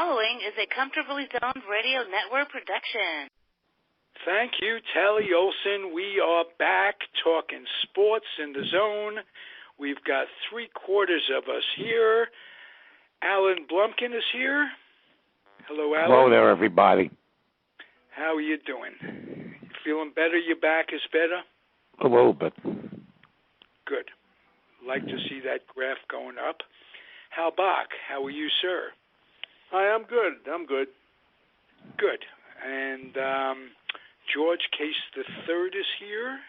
following is a Comfortably Zoned Radio Network production. Thank you, Tally Olson. We are back talking sports in the zone. We've got 3/4 of us here. Alan Blumkin is here. Hello, Alan. Hello there, everybody. How are you doing? You feeling better? Your back is better? A little bit. Good. Like to see that graph going up. Hal Bock, how are you, sir? Hi, I'm good. Good. And George Case III is here.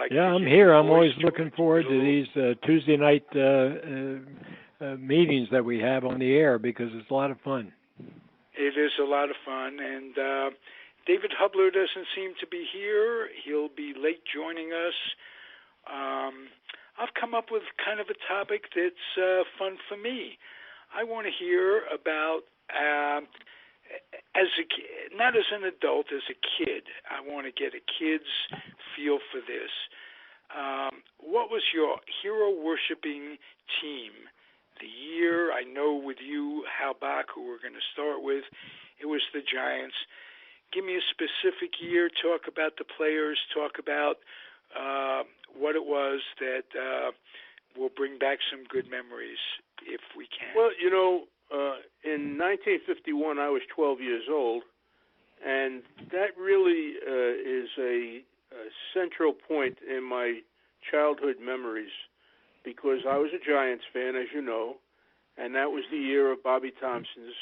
Yeah, I'm here. I'm always looking forward to these Tuesday night meetings that we have on the air because it's a lot of fun. It is a lot of fun. And David Hubler doesn't seem to be here. He'll be late joining us. I've come up with kind of a topic that's fun for me. I want to hear about, not as an adult, as a kid. I want to get a kid's feel for this. What was your hero-worshipping team? The year, I know with you, Hal Bock, who we're going to start with, it was the Giants. Give me a specific year, talk about the players, talk about what it was that will bring back some good memories, if we can. Well, in 1951, I was 12 years old, and that really is a central point in my childhood memories because I was a Giants fan, as you know, and that was the year of Bobby Thompson's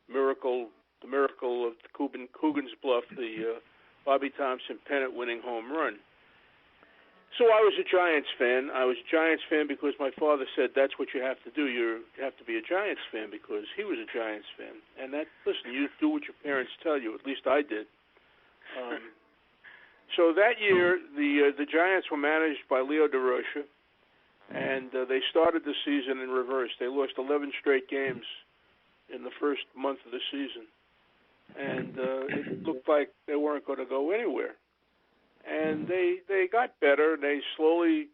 miracle, the miracle of Coogan's Bluff, the Bobby Thompson pennant-winning home run. So I was a Giants fan. I was a Giants fan because my father said that's what you have to do. You have to be a Giants fan because he was a Giants fan. And listen, you do what your parents tell you. At least I did. So that year, the Giants were managed by Leo DeRocha, and they started the season in reverse. They lost 11 straight games in the first month of the season. And it looked like they weren't going to go anywhere. And they got better. They slowly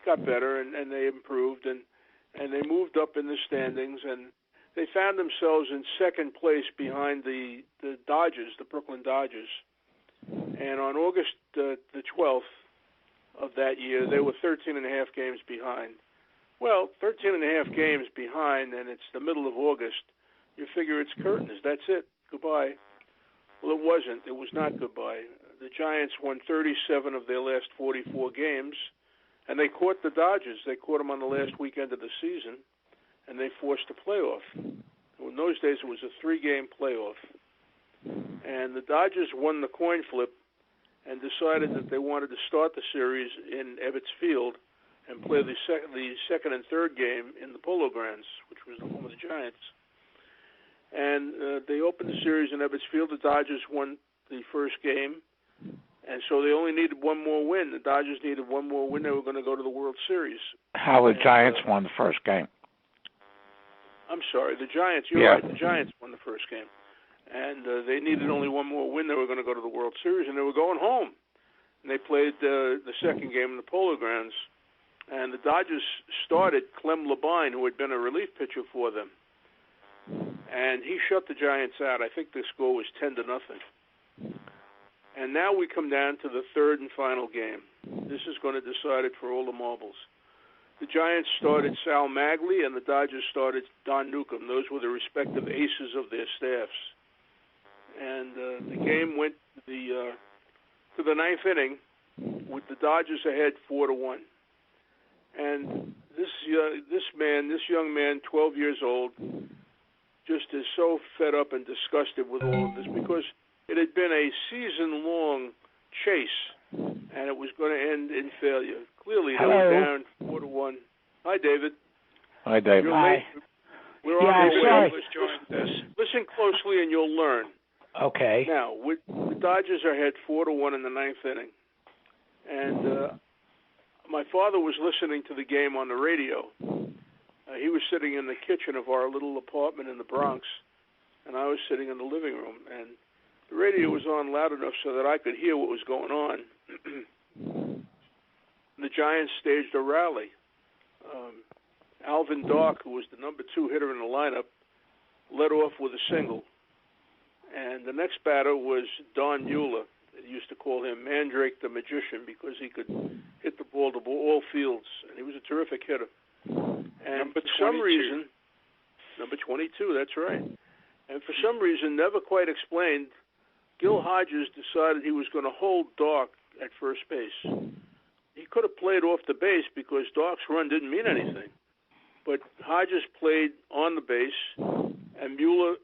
got better, and they improved, and they moved up in the standings, and they found themselves in second place behind the Dodgers, the Brooklyn Dodgers. And on August the 12th of that year, they were 13 and a half games behind. Well, 13 and a half games behind, and it's the middle of August. You figure it's curtains. That's it. Goodbye. Well, it wasn't. It was not goodbye. The Giants won 37 of their last 44 games, and they caught the Dodgers. They caught them on the last weekend of the season, and they forced a playoff. In those days, it was a 3-game playoff. And the Dodgers won the coin flip and decided that they wanted to start the series in Ebbets Field and play the second and third game in the Polo Grounds, which was the home of the Giants. And they opened the series in Ebbets Field. The Dodgers won the first game. And so they only needed one more win. The Dodgers needed one more win. They were going to go to the World Series. How the Giants won the first game. I'm sorry, the Giants. You're right. The Giants won the first game. And they needed only one more win. They were going to go to the World Series, and they were going home. And they played the second game in the Polo Grounds. And the Dodgers started Clem Labine, who had been a relief pitcher for them. And he shut the Giants out. I think the score was 10-0. And now we come down to the third and final game. This is going to decide it for all the marbles. The Giants started Sal Magli, and the Dodgers started Don Newcomb. Those were the respective aces of their staffs. And the game went to the ninth inning with the Dodgers ahead 4-1. And this young man, 12 years old, just is so fed up and disgusted with all of this because it had been a season-long chase, and it was going to end in failure. Clearly, they were down 4-1. Hi, David. Hi, David. Hi. We're on Yeah, the way. Listen closely, and you'll learn. Okay. Now, the Dodgers are ahead 4-1 in the ninth inning, and my father was listening to the game on the radio. He was sitting in the kitchen of our little apartment in the Bronx, and I was sitting in the living room, and the radio was on loud enough so that I could hear what was going on. The Giants staged a rally. Alvin Dark, who was the number 2 hitter in the lineup, led off with a single. And the next batter was Don Mueller. They used to call him Mandrake the Magician because he could hit the ball to all fields, and he was a terrific hitter. And for some reason, number 22, that's right. And for some reason, never quite explained, Gil Hodges decided he was going to hold Dark at first base. He could have played off the base because Dark's run didn't mean anything. But Hodges played on the base, and Mueller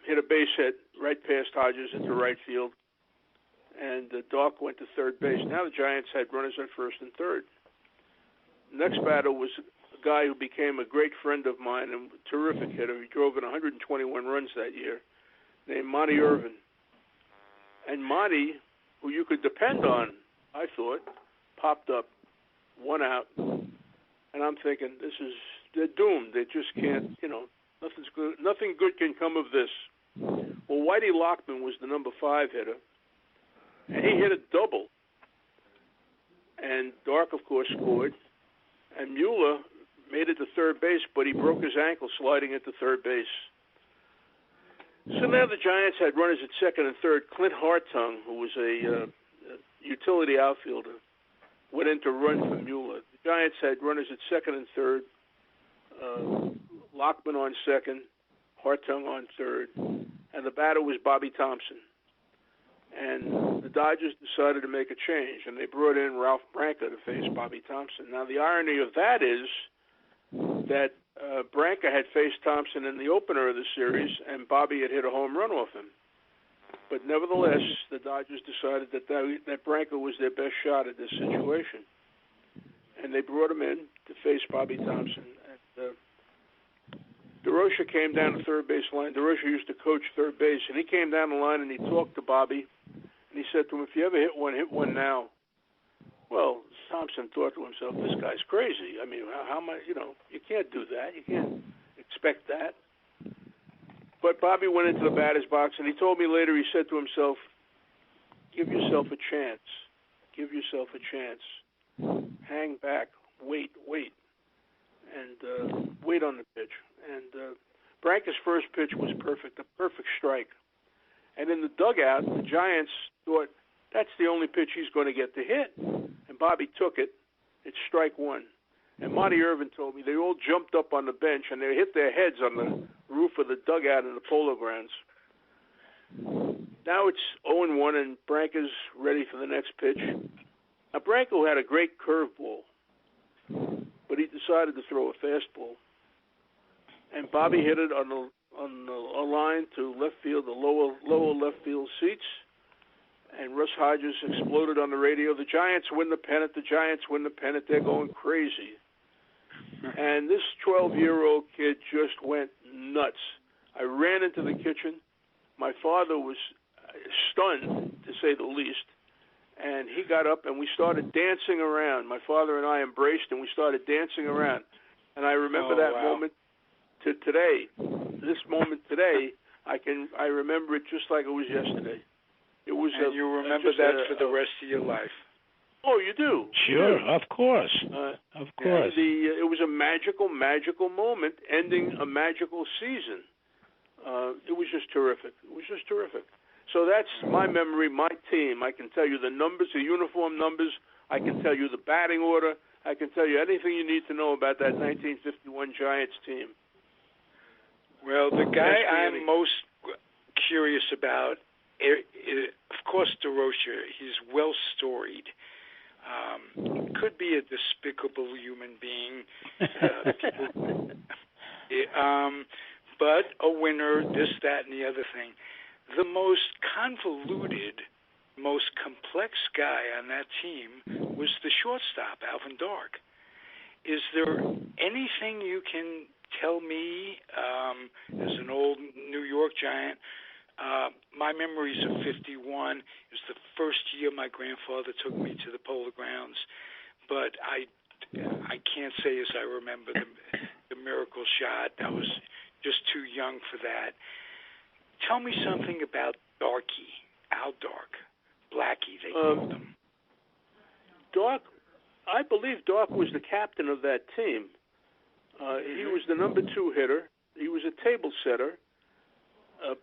hit a base hit right past Hodges into right field, and Dark went to third base. Now the Giants had runners at first and third. The next batter was a guy who became a great friend of mine and a terrific hitter. He drove in 121 runs that year, named Monty Irvin. And Monty, who you could depend on, I thought, popped up, 1 out, and I'm thinking, they're doomed. They just can't, nothing good can come of this. Well, Whitey Lockman was the number 5 hitter, and he hit a double. And Dark, of course, scored. And Mueller made it to third base, but he broke his ankle sliding into third base. So now the Giants had runners at second and third. Clint Hartung, who was a utility outfielder, went in to run for Mueller. The Giants had runners at second and third. Lockman on second, Hartung on third, and the batter was Bobby Thompson. And the Dodgers decided to make a change, and they brought in Ralph Branca to face Bobby Thompson. Now, the irony of that is that Branca had faced Thompson in the opener of the series, and Bobby had hit a home run off him. But nevertheless, the Dodgers decided that Branca was their best shot at this situation. And they brought him in to face Bobby Thompson. And DeRocha came down the third base line. DeRocha used to coach third base, and he came down the line and he talked to Bobby, and he said to him, if you ever hit one now. Well, Thompson thought to himself, this guy's crazy. I mean, how am I, you can't do that. You can't expect that. But Bobby went into the batter's box, and he told me later, he said to himself, give yourself a chance. Give yourself a chance. Hang back. Wait. And wait on the pitch. And Branca's first pitch was perfect, a perfect strike. And in the dugout, the Giants thought, that's the only pitch he's going to get to hit. And Bobby took it. It's strike one. And Monty Irvin told me they all jumped up on the bench and they hit their heads on the roof of the dugout in the Polo Grounds. Now it's 0-1 and Branca's ready for the next pitch. Now Branca had a great curveball, but he decided to throw a fastball. And Bobby hit it on a line to left field, the lower left field seats. And Russ Hodges exploded on the radio. The Giants win the pennant. The Giants win the pennant. They're going crazy. And this 12-year-old kid just went nuts. I ran into the kitchen. My father was stunned, to say the least. And he got up and we started dancing around. My father and I embraced and we started dancing around. And I remember moment to today. This moment today, I remember it just like it was yesterday. It was. And you remember that for the rest of your life. Oh, you do? Sure, of course. Of course. It was a magical moment, ending a magical season. It was just terrific. So that's my memory, my team. I can tell you the numbers, the uniform numbers. I can tell you the batting order. I can tell you anything you need to know about that 1951 Giants team. Well, the guy I'm most curious about, of course, DeRocha. He's well storied. Could be a despicable human being, but a winner. This, that, and the other thing. The most convoluted, most complex guy on that team was the shortstop, Alvin Dark. Is there anything you can tell me, as an old New York Giant? My memories of 51. It was the first year my grandfather took me to the Polo Grounds, but I can't say as I remember the miracle shot. I was just too young for that. Tell me something about Darky, Al Dark, Blackie, they called him. Dark, I believe Dark was the captain of that team. He was the number 2 hitter. He was a table setter. a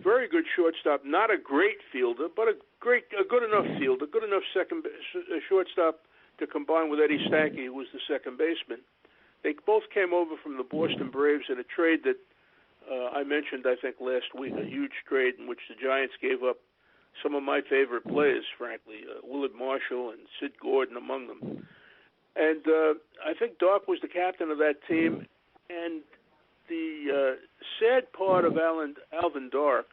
very good shortstop, not a great fielder, but a good enough fielder, good enough shortstop to combine with Eddie Stanky, who was the second baseman. They both came over from the Boston Braves in a trade that I mentioned, I think, last week, a huge trade in which the Giants gave up some of my favorite players, frankly, Willard Marshall and Sid Gordon among them. And I think Doc was the captain of that team. And the sad part of Alvin Dark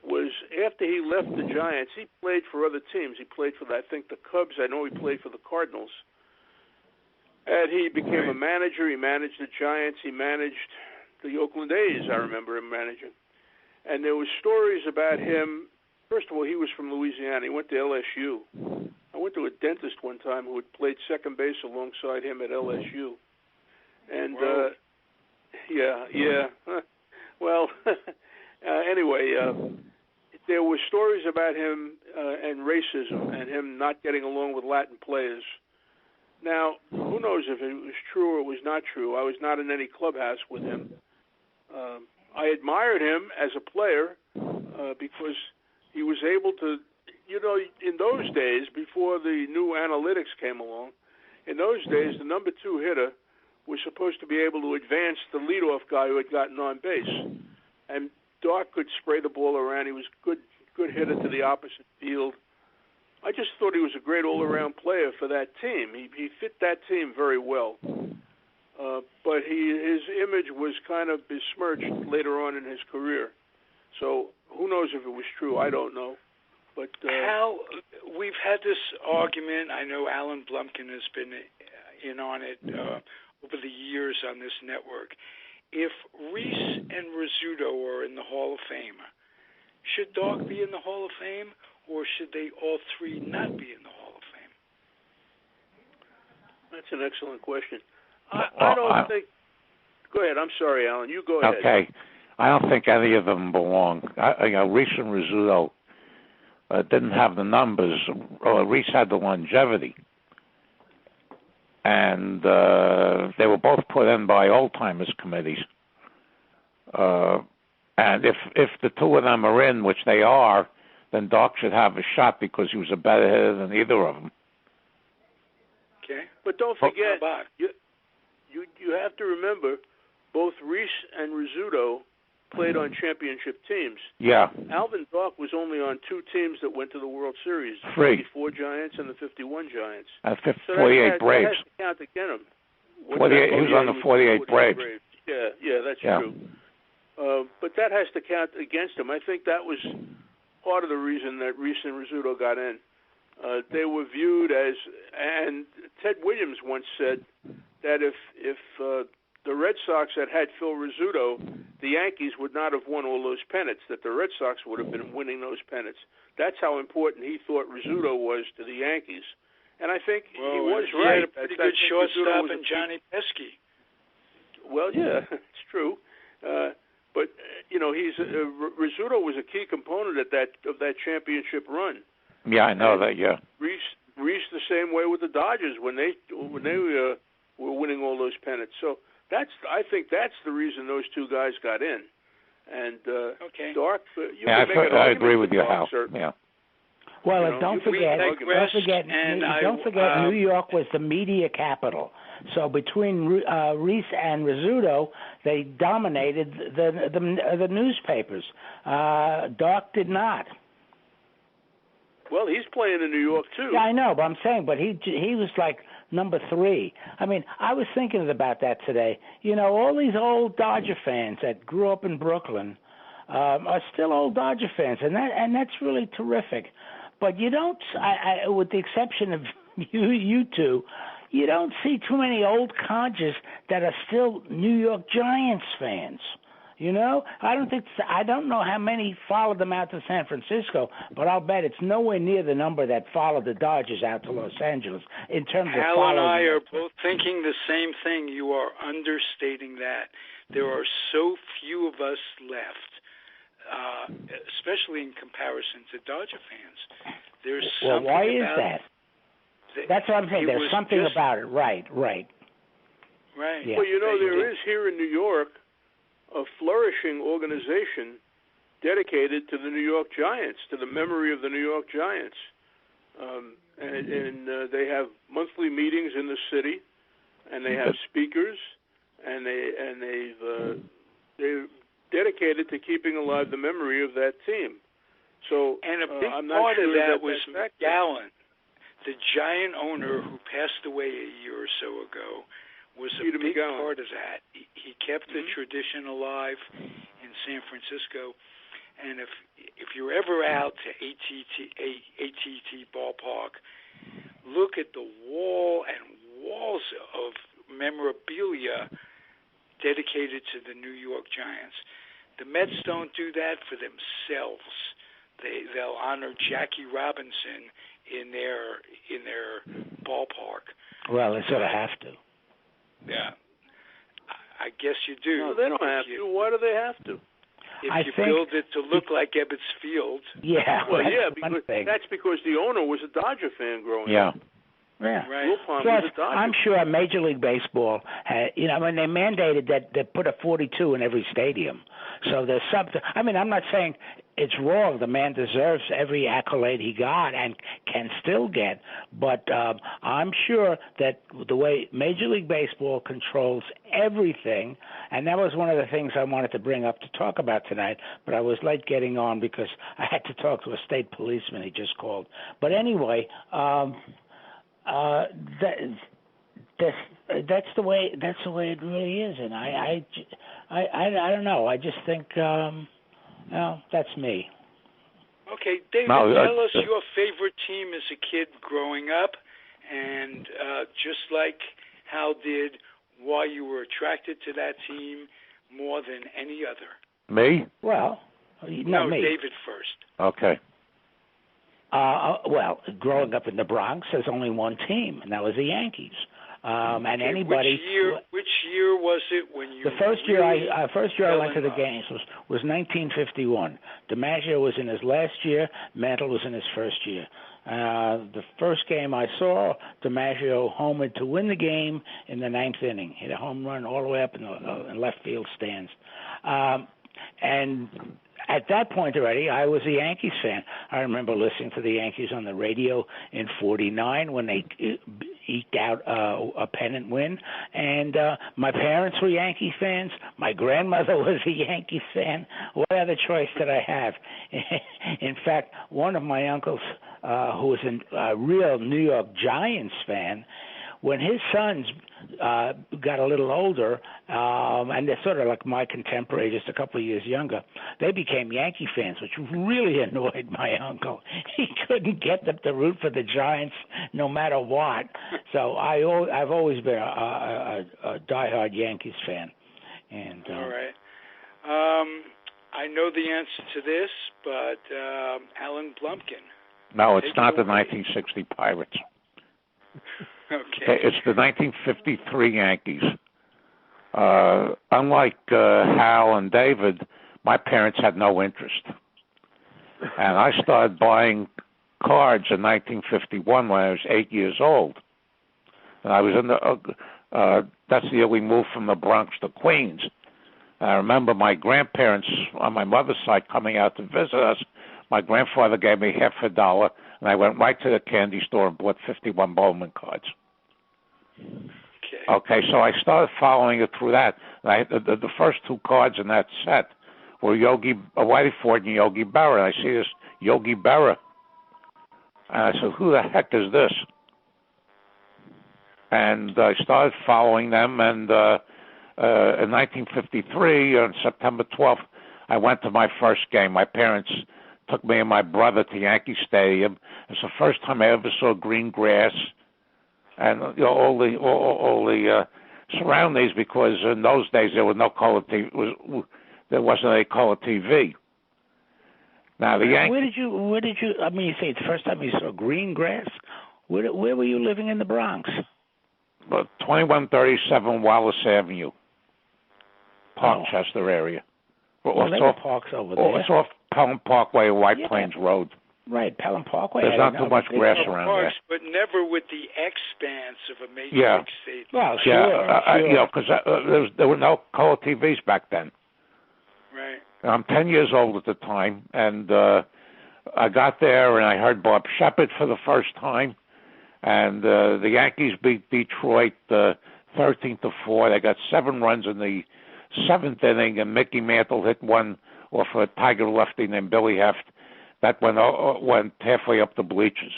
was after he left the Giants, he played for other teams. He played for, I think, the Cubs. I know he played for the Cardinals. And he became a manager. He managed the Giants. He managed the Oakland A's, I remember him managing. And there were stories about him. First of all, he was from Louisiana. He went to LSU. I went to a dentist one time who had played second base alongside him at LSU. And, well, anyway, there were stories about him and racism and him not getting along with Latin players. Now, who knows if it was true or it was not true. I was not in any clubhouse with him. I admired him as a player because he was able to, in those days, before the new analytics came along, in those days, the number 2 hitter was supposed to be able to advance the leadoff guy who had gotten on base. And Doc could spray the ball around. He was a good hitter to the opposite field. I just thought he was a great all-around player for that team. He fit that team very well. But his image was kind of besmirched later on in his career. So who knows if it was true? I don't know. But Hal, we've had this argument. I know Alan Blumkin has been in on it over the years on this network. If Reese and Rizzuto are in the Hall of Fame, should Doc be in the Hall of Fame, or should they all three not be in the Hall of Fame? That's an excellent question. I don't think... Go ahead. I'm sorry, Alan. You go ahead. Okay. I don't think any of them belong. Reese and Rizzuto didn't have the numbers. Reese had the longevity. And they were both put in by old-timers committees. And if the two of them are in, which they are, then Doc should have a shot because he was a better hitter than either of them. Okay. But don't forget, you have to remember, both Reese and Rizzuto played on championship teams. Yeah. Alvin Doc was only on 2 teams that went to the World Series, the 54 Giants and the 51 Giants. And 48 Braves. That has to count against him. 48, he was on the 48 Braves. Yeah, that's true. But that has to count against him. I think that was part of the reason that Reese and Rizzuto got in. They were viewed as, and Ted Williams once said that if the Red Sox had Phil Rizzuto, the Yankees would not have won all those pennants, that the Red Sox would have been winning those pennants. That's how important he thought Rizzuto was to the Yankees. And I think he was right. He had a pretty good shortstop in Johnny Pesky. Well, yeah, it's true. But Rizzuto was a key component of that championship run. Yeah, I know that. Yeah. Reese the same way with the Dodgers when they were winning all those pennants. So I think that's the reason those two guys got in. And Dark, I agree with you, Hal. Yeah. Well, don't forget, New York was the media capital. So between Reese and Rizzuto, they dominated the newspapers. Doc did not. Well, he's playing in New York too. Yeah, I know, but I'm saying, he was like number 3. I mean, I was thinking about that today. All these old Dodger fans that grew up in Brooklyn are still old Dodger fans, and that's really terrific. But you don't, with the exception of you two, you don't see too many old codgers that are still New York Giants fans. I don't know how many followed them out to San Francisco, but I'll bet it's nowhere near the number that followed the Dodgers out to Los Angeles in terms of following. Hal and I are both thinking the same thing. You are understating that. There are so few of us left, especially in comparison to Dodger fans. There's something why is that? That's what I'm saying. There's something about it. Right. Right. Yeah. Well, there is here in New York a flourishing organization dedicated to the New York Giants, to the memory of the New York Giants. And they have monthly meetings in the city, and they have speakers, and they're dedicated to keeping alive the memory of that team. So, and a big I'm part not sure of that was factor. McGowan, the Giant owner who passed away a year or so ago, was a Peter big McGowan. part of that. He kept the tradition alive in San Francisco. And if you're ever out to AT&T Ballpark, look at the wall and walls of memorabilia dedicated to the New York Giants. The Mets don't do that for themselves. They'll honor Jackie Robinson in their ballpark. Well, they sort of have to. Yeah, I guess you do. No, they don't have to. Why do they have to? If you build it to look like Ebbets Field. Yeah. Well, that's because the owner was a Dodger fan growing up. Yeah. Right. Plus, I'm sure Major League Baseball had, when they mandated that they put a 42 in every stadium. So there's something. I mean, I'm not saying it's wrong. The man deserves every accolade he got and can still get. But I'm sure that the way Major League Baseball controls everything, and that was one of the things I wanted to bring up to talk about tonight, but I was late getting on because I had to talk to a state policeman. He just called. But anyway, that's the way it really is, and I don't know. I just think that's me. Okay, David, tell us your favorite team as a kid growing up, and just like Hal did, why you were attracted to that team more than any other. Me? Well, no, me. David first. Okay. Well, growing up in the Bronx, there's only one team, and that was the Yankees. And anybody. Which year was it when you? The first year I went to the games was 1951. DiMaggio was in his last year. Mantle was in his first year. The first game I saw, DiMaggio homered to win the game in the ninth inning. Hit a home run all the way up in the left field stands. And at that point already, I was a Yankees fan. I remember listening to the Yankees on the radio in '49 when they eked out a pennant win. And my parents were Yankee fans. My grandmother was a Yankees fan. What other choice did I have? In fact, one of my uncles, who was a real New York Giants fan, when his sons got a little older, and they're sort of like my contemporary, just a couple of years younger, they became Yankee fans, which really annoyed my uncle. He couldn't get them to root for the Giants no matter what. So I've always been a diehard Yankees fan. And all right. I know the answer to this, but Alan Blumkin. No, it's not the 1960 Pirates. Okay. It's the 1953 Yankees. Unlike Hal and David, my parents had no interest. And I started buying cards in 1951 when I was 8 years old. And I was in that's the year we moved from the Bronx to Queens. And I remember my grandparents on my mother's side coming out to visit us. My grandfather gave me $50, and I went right to the candy store and bought 51 Bowman cards. Okay, so I started following it through that. And the first two cards in that set were Whitey Ford and Yogi Berra. And I see this Yogi Berra. And I said, who the heck is this? And I started following them, and in 1953, on September 12th, I went to my first game. My parents took me and my brother to Yankee Stadium. It's the first time I ever saw green grass and all the surroundings, because in those days there was no color TV. There wasn't any color TV. Now the Yankees. Where did you? I mean, you say it's the first time you saw green grass. Where were you living in the Bronx? 2137 Wallace Avenue, Parkchester area. Well, there are parks over there. It's off Pelham Parkway, White Plains Road. Right, Pelham Parkway. There's not too much grass around parks, there. But never with the expanse of a major league stadium. Well, sure. Because there were no color TVs back then. Right. I'm 10 years old at the time, and I got there and I heard Bob Shepard for the first time, and the Yankees beat Detroit 13-4. They got 7 runs in the 7th inning, and Mickey Mantle hit one off a Tiger lefty named Billy Heft that went halfway up the bleachers.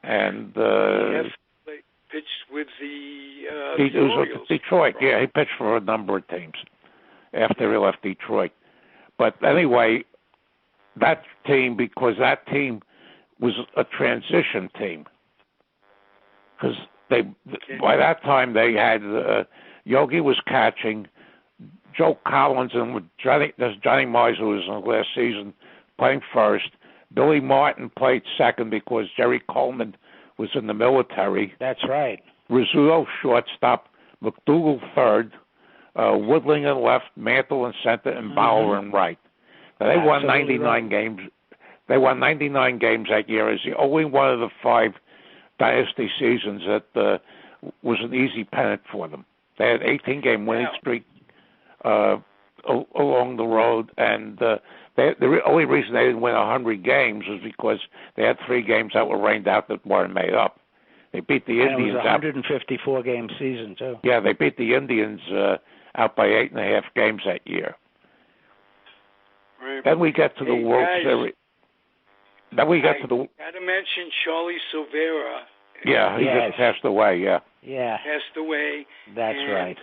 And pitched with the Orioles. Detroit. Yeah, he pitched for a number of teams after he left Detroit. But anyway, that team was a transition team, because by that time they had Yogi was catching, Joe Collins and Johnny Mize, who was in the last season, playing first. Billy Martin played second because Jerry Coleman was in the military. That's right. Rizzuto shortstop, McDougal third, Woodling in left, Mantle in center, and Bauer in right. Now, they won 99 games. They won 99 games that year. It's the only one of the 5 dynasty seasons that was an easy pennant for them. They had 18-game winning streak along the road, and the only reason they didn't win 100 games was because they had 3 games that were rained out that weren't made up. They beat the Indians out. It was a 154-game season, too. Yeah, they beat the Indians out by 8.5 games that year. Right. Then we get to the World Series. Then we get to the. Got to mention Charlie Silvera. Yeah, he just passed away. Yeah. Yeah. Passed away. That's right.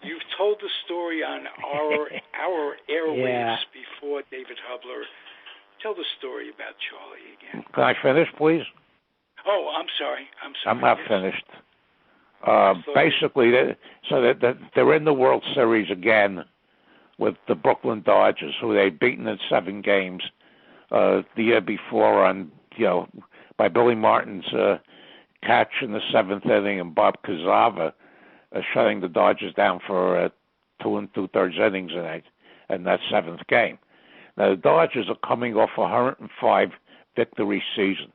You've told the story on our airwaves before, David Hubler. Tell the story about Charlie again. Can I finish, please? Oh, I'm sorry. I'm not finished. Basically, they're in the World Series again with the Brooklyn Dodgers, who they'd beaten in 7 games the year before by Billy Martin's catch in the 7th inning and Bob Cazava shutting the Dodgers down for 2 2/3 innings in that 7th game. Now, the Dodgers are coming off a 105 victory season.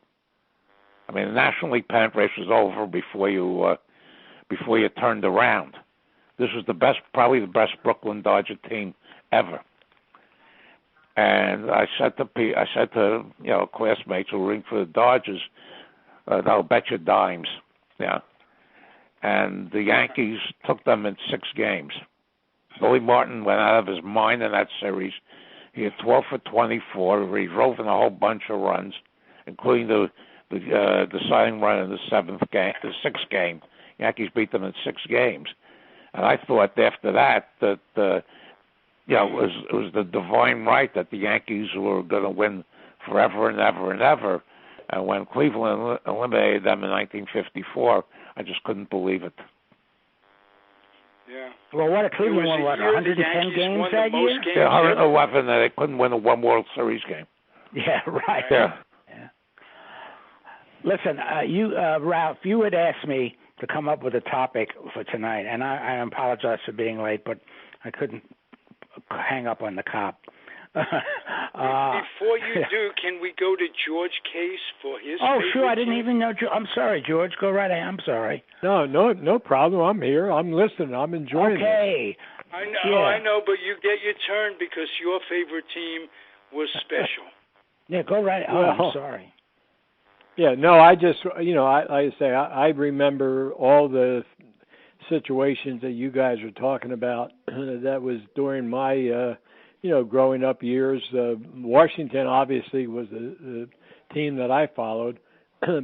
I mean, the National League pennant race was over before you turned around. This was probably the best Brooklyn Dodger team ever. And I said to classmates who were rooting for the Dodgers, "I'll bet you dimes." Yeah. And the Yankees took them in 6 games. Billy Martin went out of his mind in that series. He had 12 for 24. He drove in a whole bunch of runs, including the deciding run in the 6th game. Yankees beat them in 6 games. And I thought after that it was the divine right that the Yankees were going to win forever and ever and ever. And when Cleveland eliminated them in 1954, I just couldn't believe it. Yeah. Well, what, Cleveland won, 110 games that year? Yeah, 111, and they couldn't win one World Series game. Yeah, right. Yeah. Listen, Ralph, you had asked me to come up with a topic for tonight, and I apologize for being late, but I couldn't hang up on the cop. Before you do, can we go to George Case for his? Oh, sure. I didn't even know. I'm sorry, George. Go right ahead. I'm sorry. No problem. I'm here. I'm listening. I'm enjoying it. Okay. I know, but you get your turn because your favorite team was special. Yeah, go right. I'm sorry. Yeah, no, I just, I remember all the situations that you guys are talking about. That was during my, growing up years. Washington obviously was the team that I followed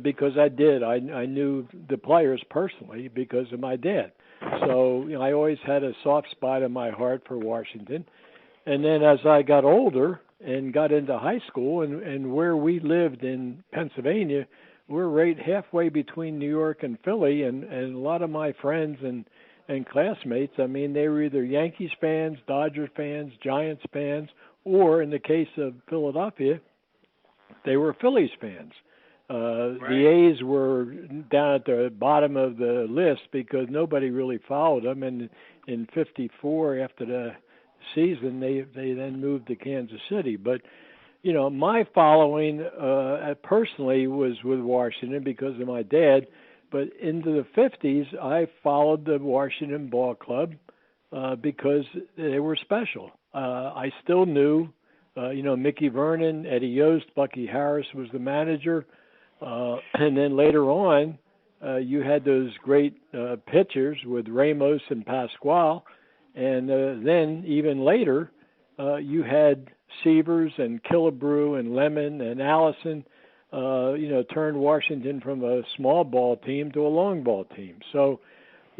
because I knew the players personally because of my dad. So, I always had a soft spot in my heart for Washington. And then as I got older and got into high school and where we lived in Pennsylvania, we're right halfway between New York and Philly, and a lot of my friends and classmates, I mean, they were either Yankees fans, Dodgers fans, Giants fans, or in the case of Philadelphia, they were Phillies fans. The A's were down at the bottom of the list because nobody really followed them, and in '54, after the season, they then moved to Kansas City. But my following personally was with Washington because of my dad. But into the 50s, I followed the Washington Ball Club because they were special. I still knew, Mickey Vernon, Eddie Yost, Bucky Harris was the manager. And then later on, you had those great pitchers with Ramos and Pasquale. And then even later, you had Sievers and Killebrew and Lemon and Allison, turned Washington from a small ball team to a long ball team. So,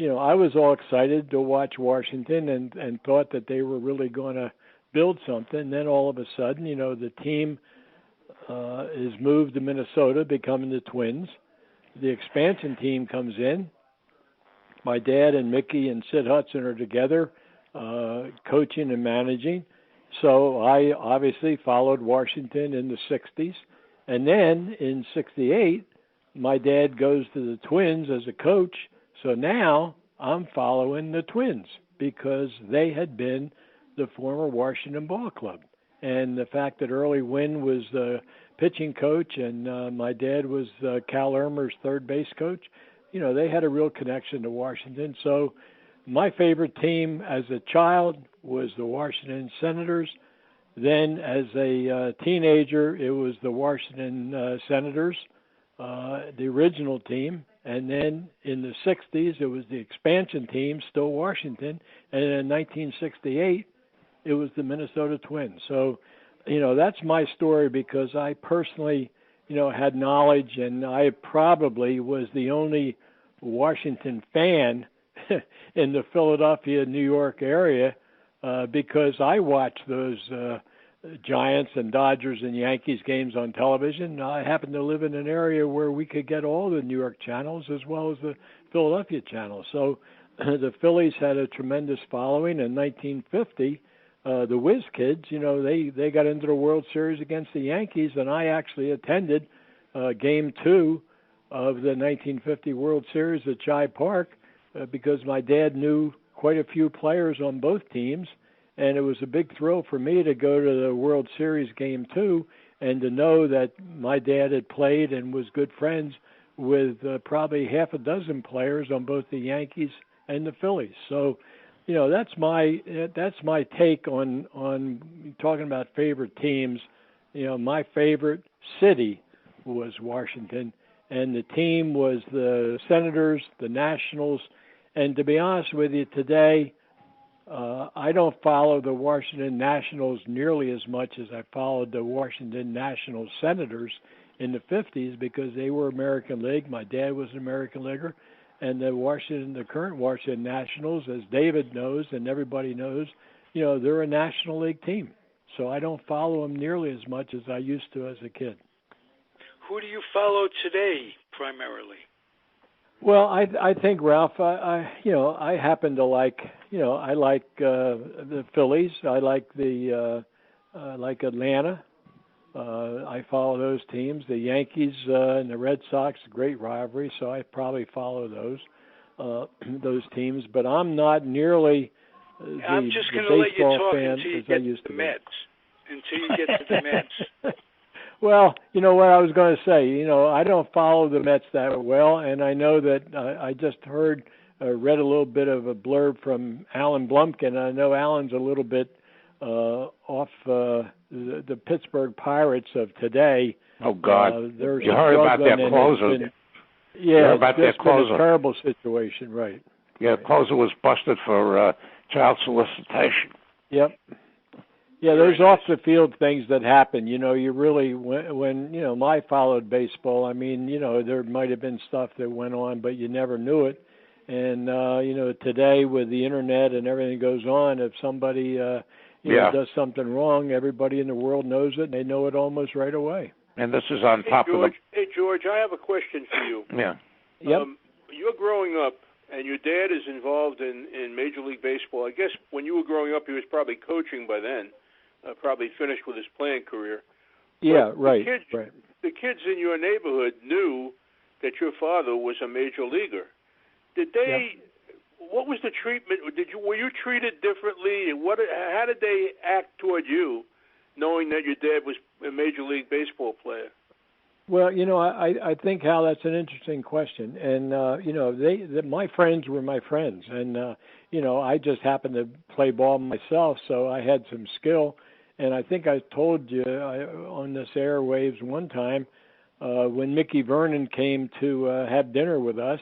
I was all excited to watch Washington and thought that they were really going to build something. Then all of a sudden, the team is moved to Minnesota, becoming the Twins. The expansion team comes in. My dad and Mickey and Sid Hudson are together, coaching and managing. So I obviously followed Washington in the 60s. And then in 68, my dad goes to the Twins as a coach. So now I'm following the Twins because they had been the former Washington Ball Club. And the fact that Early Wynn was the pitching coach and my dad was Cal Irmer's third base coach, they had a real connection to Washington. So my favorite team as a child was the Washington Senators. Then as a teenager, it was the Washington Senators, the original team. And then in the 60s, it was the expansion team, still Washington. And in 1968, it was the Minnesota Twins. So, that's my story because I personally, had knowledge, and I probably was the only Washington fan in the Philadelphia, New York area because I watched those Giants and Dodgers and Yankees games on television. I happened to live in an area where we could get all the New York channels as well as the Philadelphia channels. So the Phillies had a tremendous following. In 1950, the Whiz Kids, they got into the World Series against the Yankees, and I actually attended Game 2 of the 1950 World Series at Chi Park because my dad knew quite a few players on both teams. And it was a big thrill for me to go to the World Series Game 2 and to know that my dad had played and was good friends with probably half a dozen players on both the Yankees and the Phillies. So, that's my take on talking about favorite teams. My favorite city was Washington, and the team was the Senators, the Nationals. And to be honest with you, today, I don't follow the Washington Nationals nearly as much as I followed the Washington Nationals Senators in the 50s because they were American League. My dad was an American Leaguer. And the current Washington Nationals, as David knows and everybody knows, they're a National League team. So I don't follow them nearly as much as I used to as a kid. Who do you follow today primarily? Well, I think, Ralph, I happen to like, I like the Phillies. I like like Atlanta. I follow those teams. The Yankees and the Red Sox, great rivalry, so I probably follow those teams. But I'm not nearly I'm just going to let you talk fan until you as get I used to the to Mets. Until you get to the Mets. Well, you know what I was going to say. I don't follow the Mets that well, and I know that I just read a little bit of a blurb from Alan Blumkin. I know Alan's a little bit off the Pittsburgh Pirates of today. Oh, God. You heard about their closer. Yeah, about their closer. A terrible situation, right. Yeah, right. Closer was busted for child solicitation. Yep. Yeah, there's off-the-field things that happen. You really, when I followed baseball, there might have been stuff that went on, but you never knew it. And, today with the Internet and everything goes on, if somebody, does something wrong, everybody in the world knows it, and they know it almost right away. And this is on top of the... Hey, George, I have a question for you. Yeah. Yep. You're growing up, and your dad is involved in Major League Baseball. I guess when you were growing up, he was probably coaching by then. Probably finished with his playing career. Yeah, but right. The kids in your neighborhood knew that your father was a major leaguer. Did they? Yep. What was the treatment? Were you treated differently? How did they act toward you, knowing that your dad was a Major League Baseball player? Well, I think, Hal, that's an interesting question, and my friends were my friends, and I just happened to play ball myself, so I had some skill, and I think I told you on this airwaves one time when Mickey Vernon came to have dinner with us,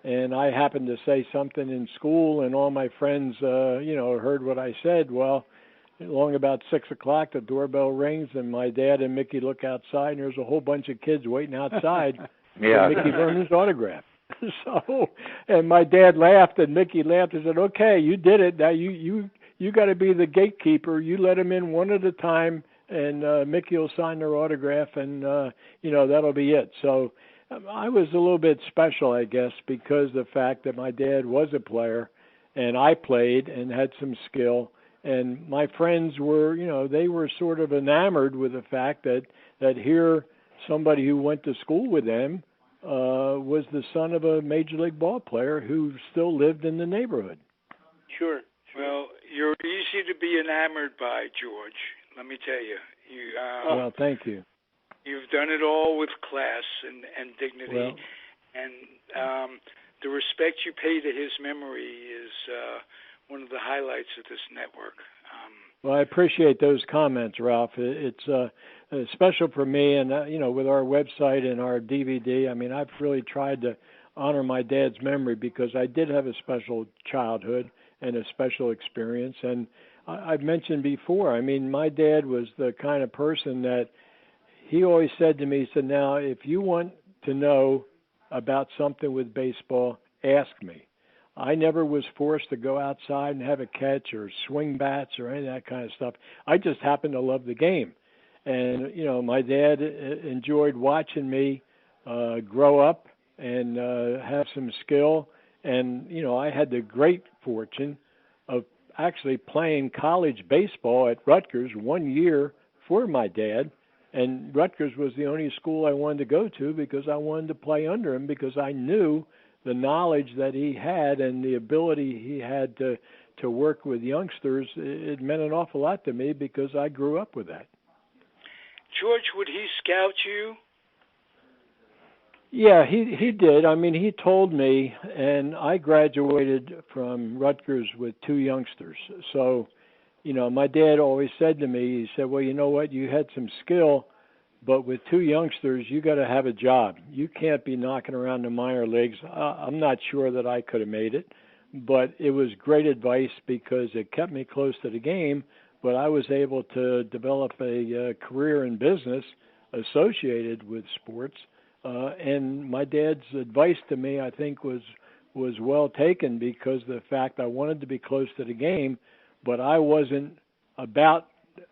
and I happened to say something in school, and all my friends, heard what I said. Well, along about 6 o'clock, the doorbell rings, and my dad and Mickey look outside, and there's a whole bunch of kids waiting outside for Mickey Vernon's autograph. So, and my dad laughed, and Mickey laughed and said, "Okay, you did it. Now you got to be the gatekeeper. You let them in one at a time, and Mickey will sign their autograph, and that'll be it." So, I was a little bit special, I guess, because the fact that my dad was a player, and I played and had some skill. And my friends were, they were sort of enamored with the fact that here somebody who went to school with them was the son of a major league ball player who still lived in the neighborhood. Sure. Well, you're easy to be enamored by, George. Let me tell you. Well, thank you. You've done it all with class and dignity, well, and the respect you pay to his memory is one of the highlights of this network. Well, I appreciate those comments, Ralph. It's special for me, and with our website and our DVD, I mean, I've really tried to honor my dad's memory because I did have a special childhood and a special experience. And I've mentioned before, I mean, my dad was the kind of person that he always said to me, he said, "Now, if you want to know about something with baseball, ask me." I never was forced to go outside and have a catch or swing bats or any of that kind of stuff. I just happened to love the game. And, my dad enjoyed watching me grow up and have some skill. And, I had the great fortune of actually playing college baseball at Rutgers 1 year for my dad. And Rutgers was the only school I wanted to go to because I wanted to play under him because I knew the knowledge that he had and the ability he had to work with youngsters. It meant an awful lot to me because I grew up with that. George, would he scout you? Yeah, he did. I mean, he told me, and I graduated from Rutgers with 2 youngsters. So, my dad always said to me, he said, "Well, you know what? You had some skill, but with 2 youngsters, you got to have a job. You can't be knocking around the minor leagues." I'm not sure that I could have made it, but it was great advice because it kept me close to the game, but I was able to develop a career in business associated with sports. And my dad's advice to me, I think, was well taken because of the fact I wanted to be close to the game, but I wasn't about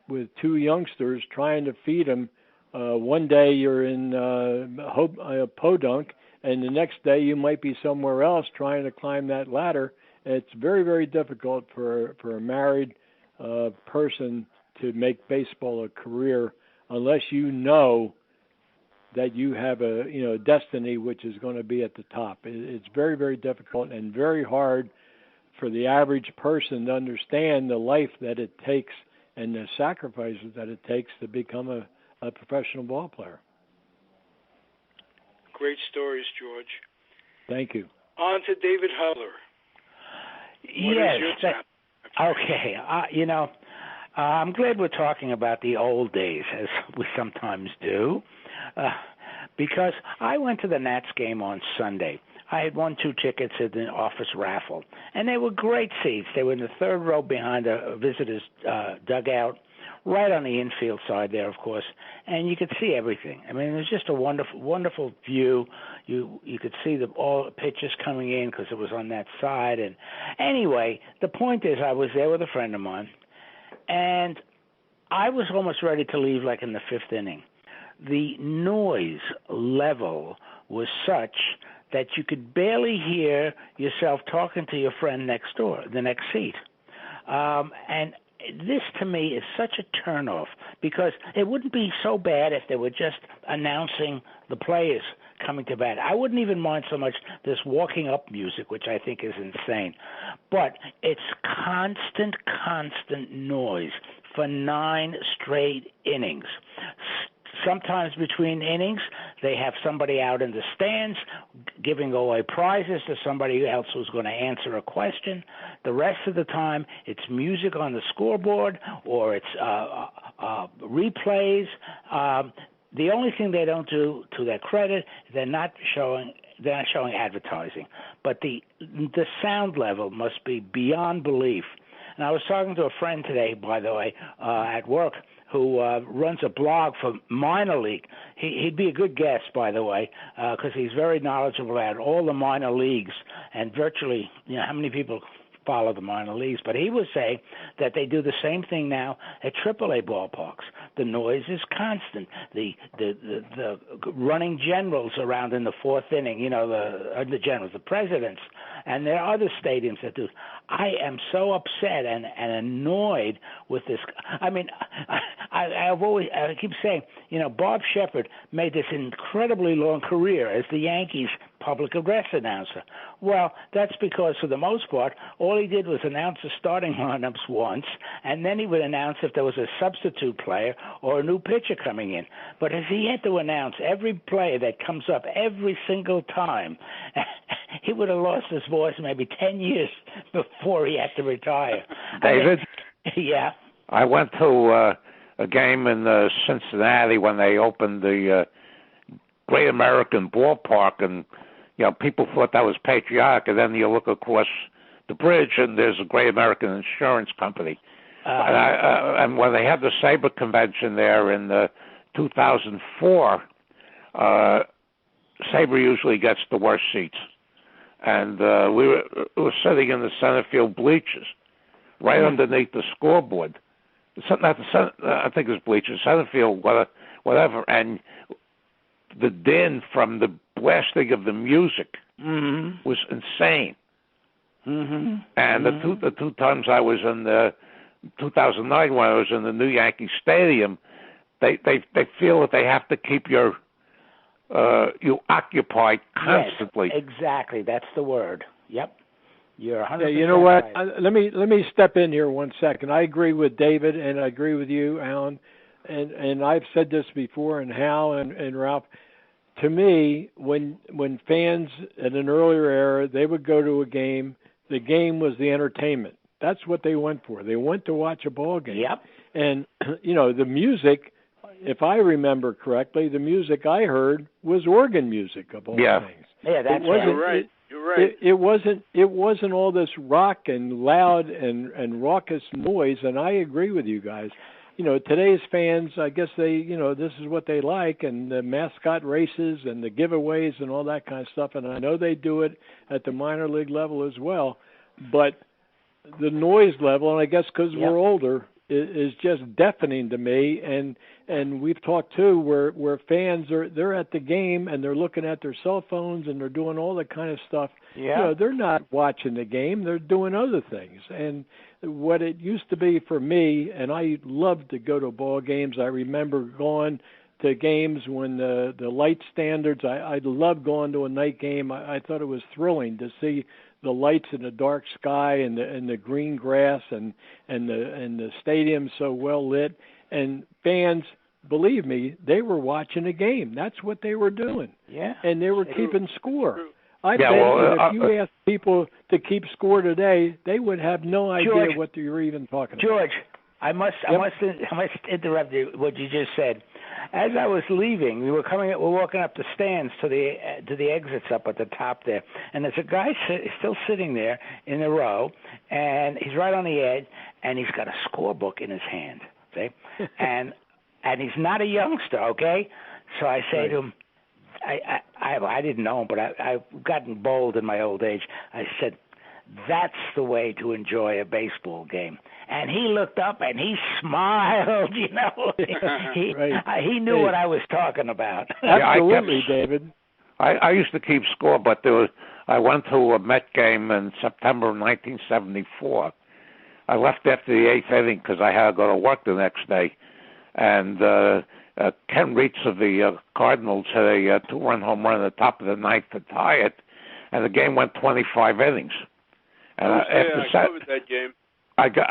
with 2 youngsters trying to feed them. One day you're in Podunk, and the next day you might be somewhere else trying to climb that ladder. It's very, very difficult for a married person to make baseball a career unless you know that you have a destiny which is going to be at the top. It's very, very difficult and very hard for the average person to understand the life that it takes and the sacrifices that it takes to become a professional ball player. Great stories, George. Thank you. On to David Hubler. Yes. Okay. I'm glad we're talking about the old days, as we sometimes do, because I went to the Nats game on Sunday. I had won 2 tickets at the office raffle, and they were great seats. They were in the 3rd row behind a visitor's dugout, right on the infield side there, of course, and you could see everything. I mean, it was just a wonderful, wonderful view. You could see all the pitches coming in because it was on that side. And anyway, the point is I was there with a friend of mine, and I was almost ready to leave like in the 5th inning. The noise level was such that you could barely hear yourself talking to your friend next door, the next seat. And this, to me, is such a turnoff because it wouldn't be so bad if they were just announcing the players coming to bat. I wouldn't even mind so much this walking up music, which I think is insane. But it's constant noise for 9 straight innings. sometimes between innings, they have somebody out in the stands giving away prizes to somebody else who's going to answer a question. The rest of the time, it's music on the scoreboard or it's replays. The only thing they don't do, to their credit, they're not showing advertising. But the sound level must be beyond belief. And I was talking to a friend today, by the way, at work, who runs a blog for minor league. He'd be a good guest, by the way, because he's very knowledgeable about all the minor leagues and virtually, how many people follow the minor leagues. But he was saying that they do the same thing now at AAA ballparks. The noise is constant. The running generals around in the fourth inning, the generals, the presidents, and there are other stadiums that do. I am so upset and annoyed with this. I mean, I keep saying, Bob Shepard made this incredibly long career as the Yankees public address announcer. Well, that's because for the most part, all he did was announce the starting lineups once, and then he would announce if there was a substitute player or a new pitcher coming in. But if he had to announce every player that comes up every single time, he would have lost his voice maybe 10 years before he had to retire. David? Yeah? I went to a game in Cincinnati when they opened the Great American Ballpark, and people thought that was patriotic, and then you look across the bridge and there's a Great American Insurance Company. And when they had the Sabre convention there in 2004, Sabre usually gets the worst seats. And we were sitting in the center field bleachers, right underneath the scoreboard. I think it was bleachers, center field, whatever. And the din from the blasting of the music was insane. And the two times I was in 2009 when I was in the new Yankee Stadium, they feel that they have to keep you occupied constantly. Yes, exactly, that's the word. Yep, you're 100%. Yeah, you know what? Right. Let me step in here 1 second. I agree with David, and I agree with you, Alan. And I've said this before, and Hal and Ralph. To me, when fans at an earlier era, they would go to a game, the game was the entertainment. That's what they went for. They went to watch a ball game. Yep. And, the music, if I remember correctly, the music I heard was organ music of all things. Yeah, that's right. You're right. It wasn't all this rock and loud and raucous noise, and I agree with you guys. Today's fans, I guess they, this is what they like, and the mascot races and the giveaways and all that kind of stuff. And I know they do it at the minor league level as well. But the noise level, and I guess because we're older, is just deafening to me. And we've talked too where fans they're at the game and they're looking at their cell phones and they're doing all that kind of stuff. Yeah. They're not watching the game; they're doing other things. And what it used to be for me, and I loved to go to ball games. I remember going to games when the light standards. I loved going to a night game. I thought it was thrilling to see the lights in the dark sky and the green grass and the stadium so well lit. And fans, believe me, they were watching a game. That's what they were doing. Yeah. And they were keeping score. I bet if you asked people to keep score today, they would have no idea what you're even talking about. George, I must interrupt you. What you just said. As I was leaving, we're walking up the stands to the exits up at the top there, and there's a guy still sitting there in the row, and he's right on the edge, and he's got a scorebook in his hand, see, and he's not a youngster, okay. So I say to him, I didn't know him, but I've gotten bold in my old age. I said, that's the way to enjoy a baseball game. And he looked up and he smiled, He knew what I was talking about. Absolutely, David. I used to keep score, but I went to a Met game in September of 1974. I left after the eighth inning because I had to go to work the next day. And Ken Reitz of the Cardinals had a two-run home run at the top of the ninth to tie it, and the game went 25 innings. And I covered that game. I got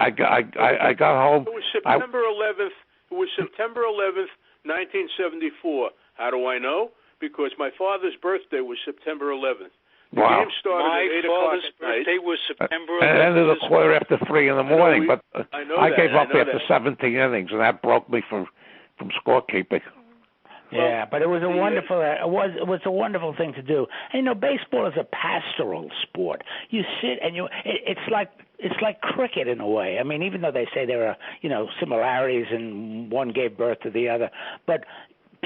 home. It was September 11th. It was September 11th, 1974. How do I know? Because my father's birthday was September 11th. The Wow. game started My at 8 o'clock father's at night. birthday was September And 11th. it ended a quarter after 3 in the morning, but I gave up after 17 innings, and that broke me from scorekeeping. Yeah, but it was a wonderful. It was a wonderful thing to do. And baseball is a pastoral sport. You sit and it's like cricket in a way. I mean, even though they say there are similarities and one gave birth to the other, but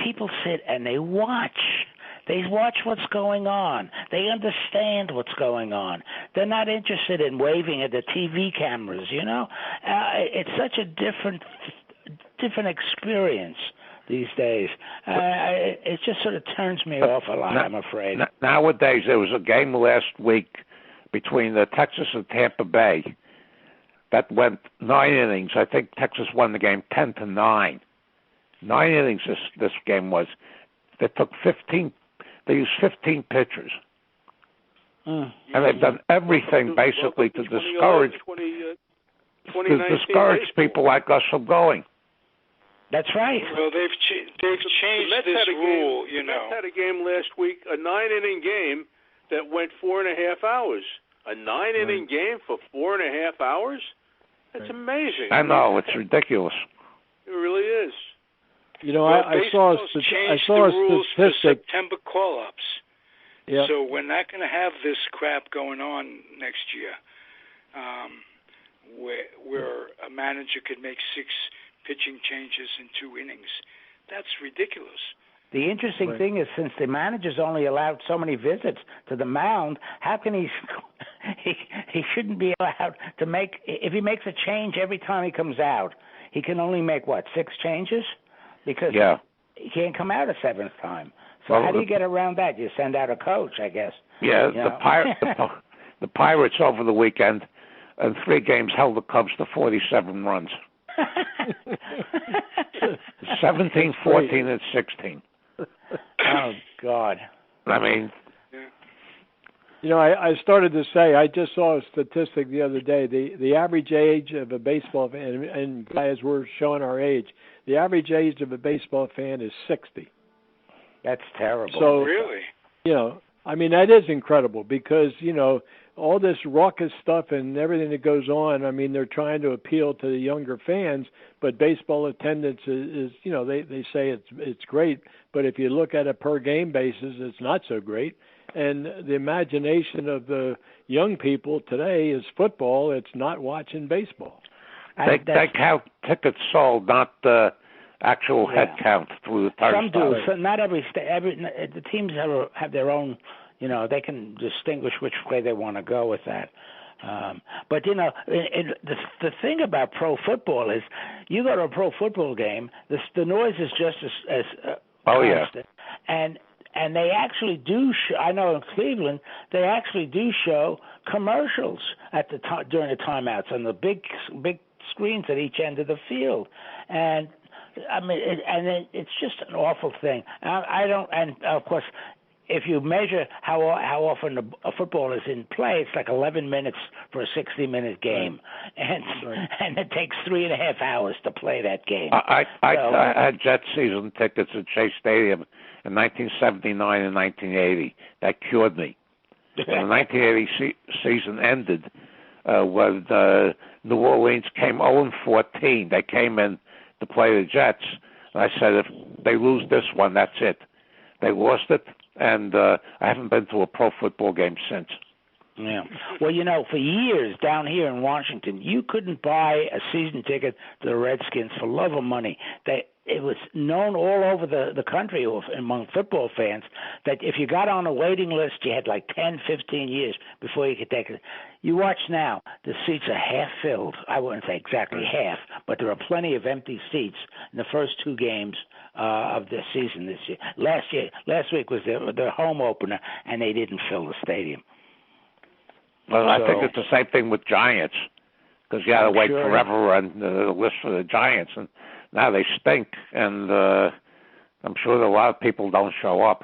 people sit and they watch. They watch what's going on. They understand what's going on. They're not interested in waving at the TV cameras. It's such a different experience these days. It just sort of turns me off a lot, I'm afraid. Nowadays, there was a game last week between the Texas and Tampa Bay that went 9 innings. I think Texas won the game 10-9. 9 innings this game was. They took 15. They used 15 pitchers. And they've done everything basically to discourage people like us from going. That's right. Well, they've changed this rule, The Mets had a game last week, a 9-inning game that went 4.5 hours. A 9-inning game for 4.5 hours? That's amazing. I know, it's ridiculous. It really is. I saw a rules for statistic. September call-ups. Yep. So we're not going to have this crap going on next year, where a manager could make 6 pitching changes in 2 innings. That's ridiculous. The interesting thing is, since the manager's only allowed so many visits to the mound, how can he shouldn't be allowed to make, if he makes a change every time he comes out, he can only make, 6 changes? Because he can't come out a 7th time. So how do you get around that? You send out a coach, I guess. Yeah, the Pirates over the weekend, in 3 games, held the Cubs to 47 runs. 17, 14, and 16. Oh, God. I mean... I started to say, I just saw a statistic the other day. The average age of a baseball fan, and as we're showing our age, the average age of a baseball fan is 60. That's terrible. So, really? That is incredible because, all this raucous stuff and everything that goes on, they're trying to appeal to the younger fans, but baseball attendance is they say it's great, but if you look at a per game basis, it's not so great. And the imagination of the young people today is football. It's not watching baseball. They count tickets sold, not the actual head count through the turnstile. Some do. So not every the teams have their own. They can distinguish which way they want to go with that. But the thing about pro football is, you go to a pro football game, the noise is just as constant. And they actually do. I know in Cleveland, they actually do show commercials during the timeouts on the big screens at each end of the field, and it's just an awful thing. And of course, if you measure how often a football is in play, it's like 11 minutes for a 60-minute game, and it takes 3.5 hours to play that game. I had Jet season tickets at Chase Stadium in 1979 and 1980. That cured me. When the 1980 season ended, when New Orleans came 0-14, they came in to play the Jets, and I said, if they lose this one, that's it. They lost it, and I haven't been to a pro football game since. Yeah. Well, for years down here in Washington, you couldn't buy a season ticket to the Redskins for love of money. It was known all over the country among football fans that if you got on a waiting list, you had like 10, 15 years before you could take it. You watch now, the seats are half filled. I wouldn't say exactly half, but there are plenty of empty seats in the first 2 games of the season this year. Last week was their home opener, and they didn't fill the stadium. Well, I think it's the same thing with Giants, because you had to wait forever on the list for the Giants, and now they stink, and I'm sure that a lot of people don't show up.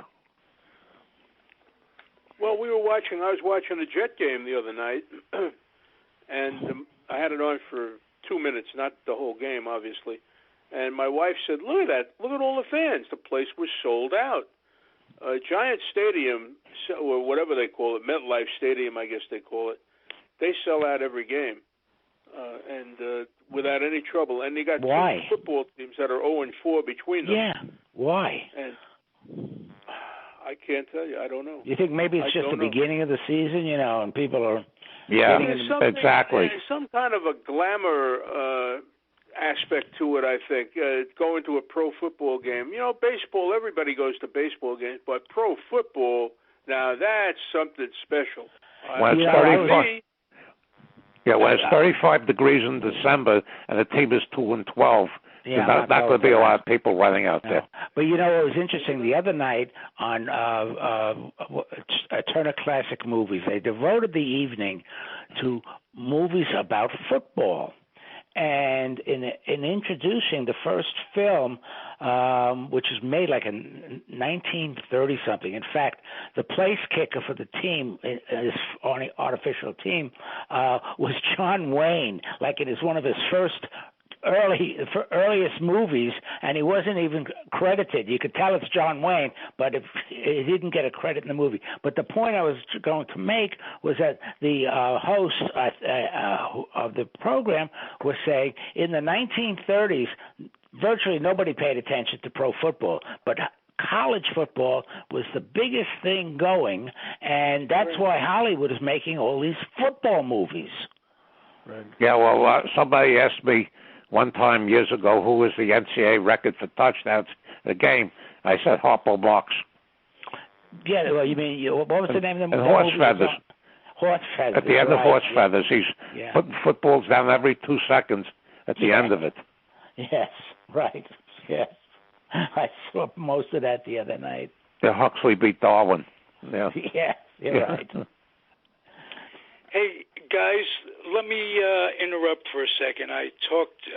Well, I was watching a Jet game the other night, and I had it on for 2 minutes, not the whole game, obviously. And my wife said, look at that. Look at all the fans. The place was sold out. Giant Stadium, or whatever they call it, MetLife Stadium, I guess they call it, they sell out every game. And without any trouble. And you got Why? two football teams that are 0-4 between them. Yeah. Why? And I can't tell you. I don't know. You think maybe it's just the beginning of the season, and people are exactly. There's some kind of a glamour aspect to it, I think, going to a pro football game. Baseball, everybody goes to baseball games, but pro football, now that's something special. When it's 35 degrees in December and the team is 2-12, not going to be a lot of people running out there. But it was interesting. The other night on Turner Classic Movies, they devoted the evening to movies about football. And in introducing the first film, which was made like in 1930-something, in fact, the place kicker for the team, this artificial team, was John Wayne. Like it is one of his earliest movies, and he wasn't even credited. You could tell it's John Wayne, but he didn't get a credit in the movie. But the point I was going to make was that the host of the program was saying in the 1930s, virtually nobody paid attention to pro football, but college football was the biggest thing going, and that's why Hollywood is making all these football movies. Right. Yeah, well, somebody asked me one time years ago who was the NCAA record for touchdowns in a game. I said Hal Bock. Yeah, well, you mean, what was the name of the movie? Horse Feathers. Horse Feathers. At the end of Horse Feathers, he's putting footballs down every 2 seconds at the end of it. Yes, right. Yes. I saw most of that the other night. Yeah, Huxley beat Darwin. Yeah. Yeah, you're right. Hey, guys, let me interrupt for a second. I talked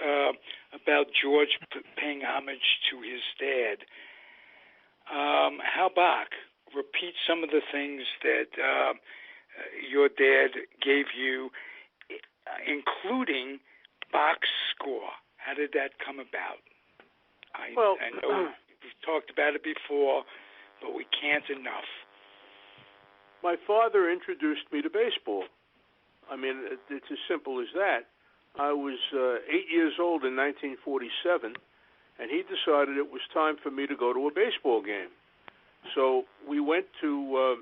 about George paying homage to his dad. Hal Bock, repeat some of the things that your dad gave you, including Bock's score. How did that come about? I know we've talked about it before, but we can't enough. My father introduced me to baseball. I mean, it's as simple as that. I was 8 years old in 1947, and he decided it was time for me to go to a baseball game. So we went to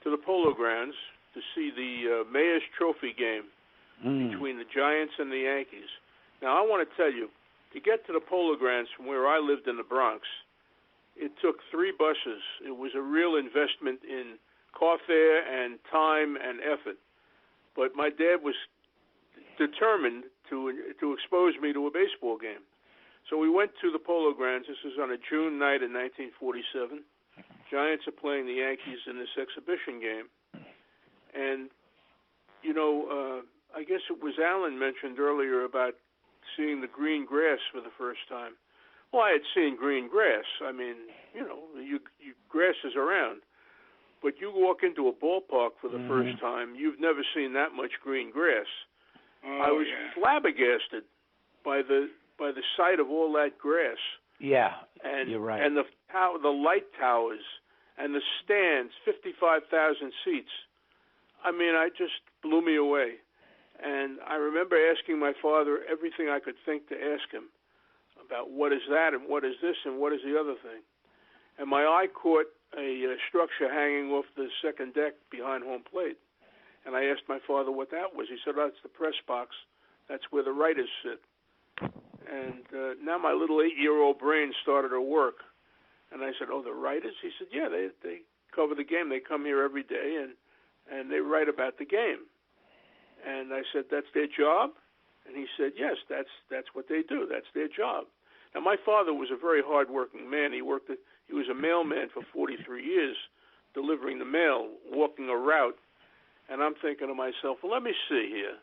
the Polo Grounds to see the Mayor's Trophy game between the Giants and the Yankees. Now, I want to tell you, to get to the Polo Grounds from where I lived in the Bronx, it took 3 buses. It was a real investment in car fare and time and effort. But my dad was determined to expose me to a baseball game. So we went to the Polo Grounds. This was on a June night in 1947. Giants are playing the Yankees in this exhibition game. And, I guess it was Alan mentioned earlier about seeing the green grass for the first time. Well, I had seen green grass. I mean, grass is around. But you walk into a ballpark for the first time, you've never seen that much green grass. I was flabbergasted by the sight of all that grass. Yeah, and, you're right. And the light towers and the stands, 55,000 seats. I mean, it just blew me away. And I remember asking my father everything I could think to ask him about what is that and what is this and what is the other thing. And my eye caught a structure hanging off the second deck behind home plate. And I asked my father what that was. He said, that's the press box. That's where the writers sit. And now my little 8-year-old brain started to work. And I said, the writers? He said, yeah, they cover the game. They come here every day and they write about the game. And I said, that's their job? And he said, yes, that's what they do. That's their job. Now, my father was a very hard-working man. He was a mailman for 43 years, delivering the mail, walking a route. And I'm thinking to myself, well, let me see here.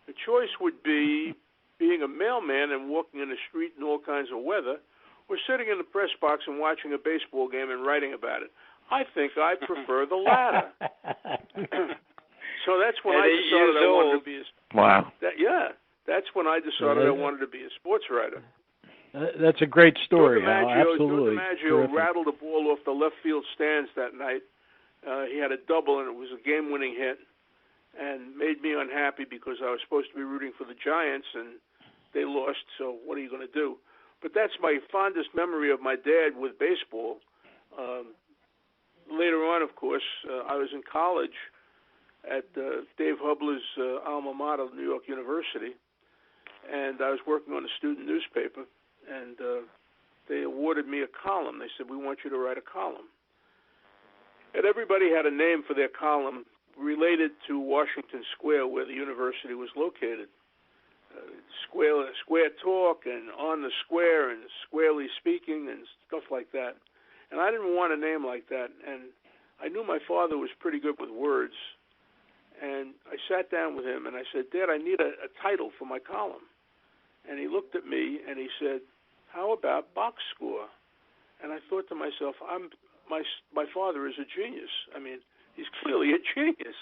The choice would be being a mailman and walking in the street in all kinds of weather, or sitting in the press box and watching a baseball game and writing about it. I think I prefer the latter. So that's when I decided I wanted to be a... Wow. That's when I decided I wanted to be a sports writer. That's a great story. Joe DiMaggio Terrific. rattled the ball off the left field stands that night. He had a double, and it was a game-winning hit, and made me unhappy because I was supposed to be rooting for the Giants, and they lost, so what are you going to do? But that's my fondest memory of my dad with baseball. Later on, of course, I was in college at Dave Hubler's alma mater, New York University, and I was working on a student newspaper, and they awarded me a column. They said, we want you to write a column. And everybody had a name for their column related to Washington Square, where the university was located. Square talk, and on the square, and squarely speaking, and stuff like that. And I didn't want a name like that, and I knew my father was pretty good with words. And I sat down with him, and I said, Dad, I need a title for my column. And he looked at me, and he said, how about box score? And I thought to myself, my father is a genius. I mean, he's clearly a genius,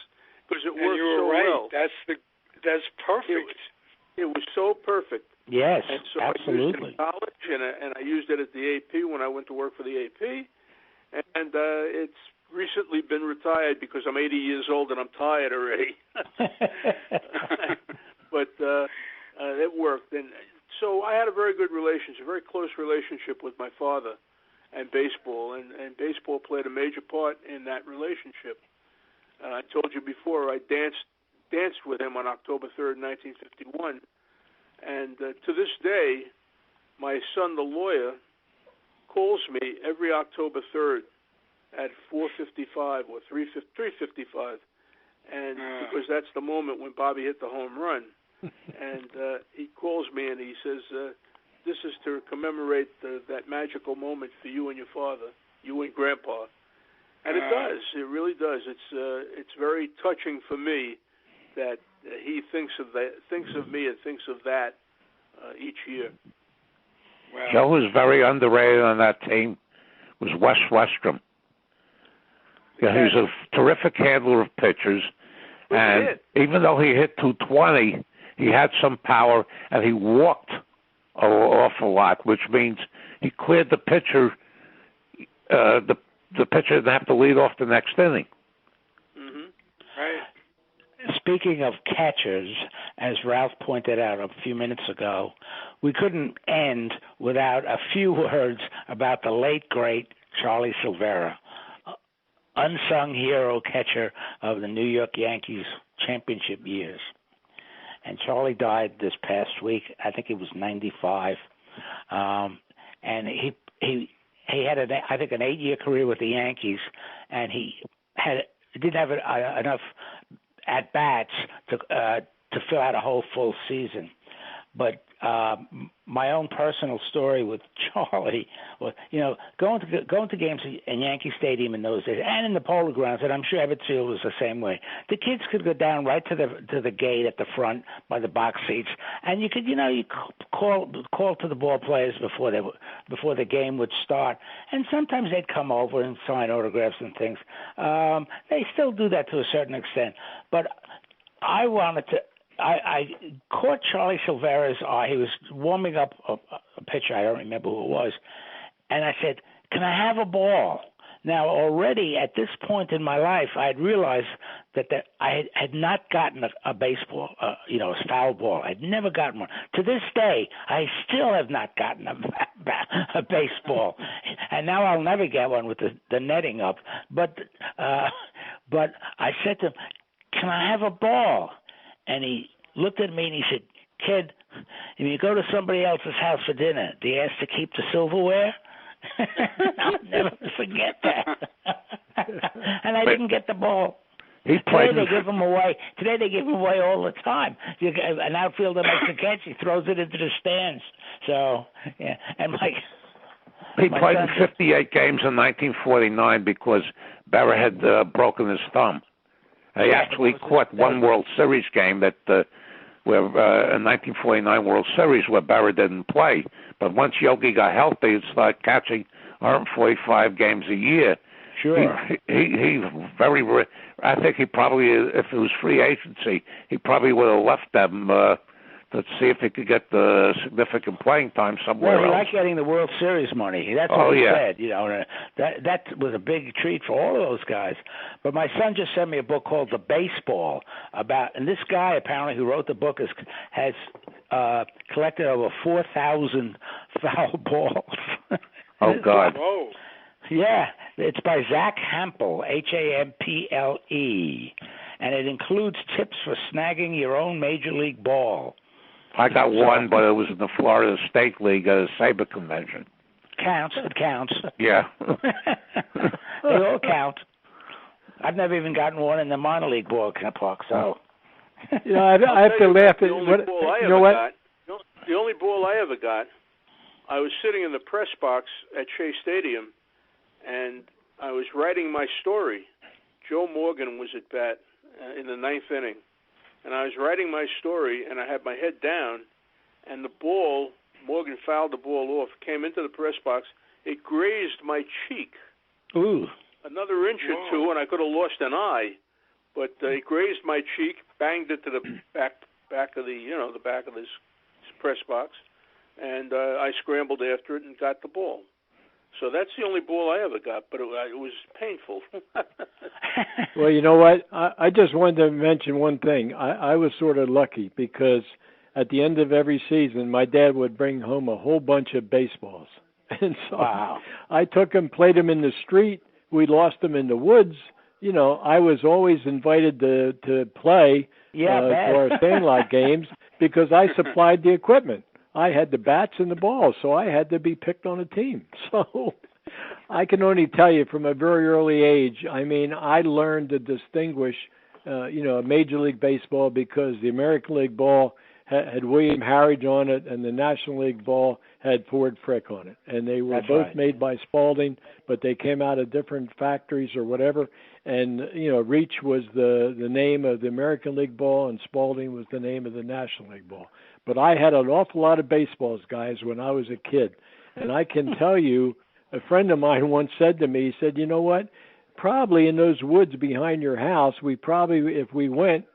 because it worked so right. well. That's perfect. It was so perfect. Yes, and so absolutely. I used it in college, and I used it at the AP when I went to work for the AP. And it's recently been retired because I'm 80 years old and I'm tired already. But it worked. And so I had a very good relationship, very close relationship with my father and baseball. And baseball played a major part in that relationship. I told you before, I danced with him on October 3rd, 1951. And to this day, my son, the lawyer, calls me every October 3rd at 4:55 or 3:55, and because that's the moment when Bobby hit the home run. And he calls me and he says, this is to commemorate that magical moment for you and your father, you and Grandpa. And it does. It really does. It's very touching for me that he thinks of me and thinks of that each year. Wow. Joe was very underrated on that team. Was Wes Westrom. Yeah, he's a terrific handler of pitchers, and even though he hit 220, he had some power, and he walked an awful lot, which means he cleared the pitcher. The pitcher didn't have to lead off the next inning. Mm-hmm. Right. Speaking of catchers, as Ralph pointed out a few minutes ago, we couldn't end without a few words about the late, great Charlie Silvera, unsung hero catcher of the New York Yankees championship years. And Charlie died this past week. I think he was 95. And he had, I think, an 8-year career with the Yankees, and he didn't have enough at-bats to fill out a whole full season. But my own personal story with Charlie was, going to games in Yankee Stadium in those days, and in the Polo Grounds, and I'm sure Ebbets Field was the same way. The kids could go down right to the gate at the front by the box seats, and you could, you call to the ball players before the game would start, and sometimes they'd come over and sign autographs and things. They still do that to a certain extent, but I caught Charlie Silvera's eye. He was warming up a pitcher. I don't remember who it was. And I said, can I have a ball? Now, already at this point in my life, I had realized that I had not gotten a baseball, a foul ball. I'd never gotten one. To this day, I still have not gotten a baseball. And now I'll never get one with the netting up. But I said to him, can I have a ball? And he looked at me and he said, kid, if you go to somebody else's house for dinner, do you ask to keep the silverware? I'll never forget that. And I didn't get the ball. Today they give them away. Today they give them away all the time. An outfielder makes a catch, he throws it into the stands. So, yeah. And he played in 58 games in 1949 because Berra had broken his thumb. He actually caught one World Series game where in 1949 World Series where Berra didn't play. But once Yogi got healthy, he started catching 145 games a year. Sure. He very. I think he probably, if it was free agency, he probably would have left them to see if he could get the significant playing time somewhere Well, he else. liked getting the World Series money. That's what he said. You know, that was a big treat for all of those guys. But my son just sent me a book called The Baseball and this guy apparently who wrote the book has collected over 4,000 foul balls. Oh God! Whoa. Yeah, it's by Zach Hample, Hample, and it includes tips for snagging your own major league ball. I got one, but it was in the Florida State League at a Sabre convention. It counts. Yeah. They all count. I've never even gotten one in the minor league ballpark, so. You know, I have to laugh at what. You know what? The only ball I ever got, I was sitting in the press box at Shea Stadium, and I was writing my story. Joe Morgan was at bat in the ninth inning, and I was writing my story, and I had my head down, and the ball, Morgan fouled the ball off, came into the press box. It grazed my cheek. Ooh. Another inch or two, and I could have lost an eye. But it grazed my cheek, banged it to the back of the back of this press box, and I scrambled after it and got the ball. So that's the only ball I ever got, but it was painful. Well, you know what? I just wanted to mention one thing. I was sort of lucky because at the end of every season, my dad would bring home a whole bunch of baseballs. And so I took them, played them in the street. We lost them in the woods. You know, I was always invited to play for our Sandlot games because I supplied the equipment. I had the bats and the balls, so I had to be picked on a team. So I can only tell you from a very early age, I mean, I learned to distinguish, Major League Baseball because the American League ball had William Harridge on it and the National League ball had Ford Frick on it. And they were both made by Spalding, but they came out of different factories or whatever. And, Reach was the name of the American League ball and Spalding was the name of the National League ball. But I had an awful lot of baseballs, guys, when I was a kid. And I can tell you, a friend of mine once said to me, he said, you know what, probably in those woods behind your house, if we went,